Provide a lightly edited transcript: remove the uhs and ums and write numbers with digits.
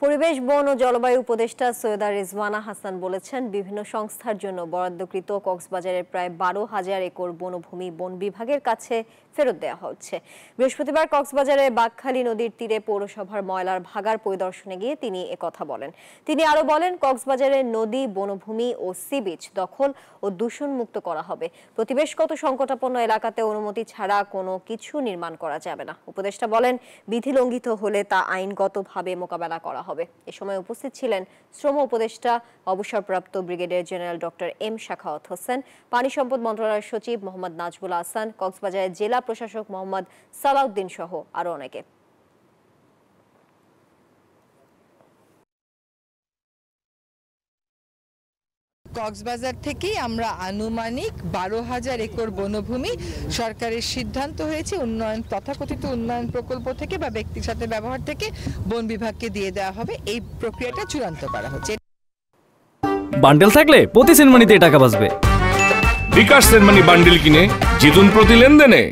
পরিবেশ বন ও জলবায়ু উপদেষ্টা সৈয়দা রিজওয়ানা হাসান বলেছেন, বিভিন্ন সংস্থার জন্য বরাদ্দকৃত কক্সবাজারের প্রায় 12,000 একর বনভূমি বন বিভাগের কাছে ফেরত দেওয়া হচ্ছে। বৃহস্পতিবার কক্সবাজারের বাঁকখালী নদীর তীরে পৌরসভার ময়লার ভাগার পরিদর্শনে গিয়ে তিনি একথা বলেন। তিনি আরো বলেন, কক্সবাজারের নদী, বনভূমি ও সি বিচ দখল ও দূষণ মুক্ত করা হবে। প্রতিবেশগত সংকটাপন্ন এলাকাতে অনুমতি ছাড়া কোনো কিছু নির্মাণ করা যাবে না। উপদেষ্টা বলেন, বিধি লঙ্ঘিত হলে তা আইনগতভাবে মোকাবেলা করা হবে। এ সময় উপস্থিত ছিলেন শ্রম উপদেষ্টা, অবসরপ্রাপ্ত brigadier general doctor M Shakhawat Hossain, পানি সম্পদ মন্ত্রণালয়ের সচিব মোহাম্মদ নাজবুল আহসান, কক্সবাজারের জেলা প্রশাসক মোহাম্মদ সালাউদ্দিন সহ আরো অনেকে। কক্সবাজার থেকেই আমরা আনুমানিক 12,000 একর বনভূমি সরকারের সিদ্ধান্ত হয়েছে তথাকথিত উন্নয়ন প্রকল্প থেকে বা ব্যক্তির সাথে ব্যবহার থেকে বন বিভাগকে দিয়ে দেওয়া হবে। এই প্রক্রিয়াটা চূড়ান্ত করা হচ্ছে। বান্ডেল থাকলে প্রতি সেনমানিতে টাকা বাঁচবে। বিকাশ সেনমানি বান্ডেল কিনে জিতুন প্রতি লেনদেনে।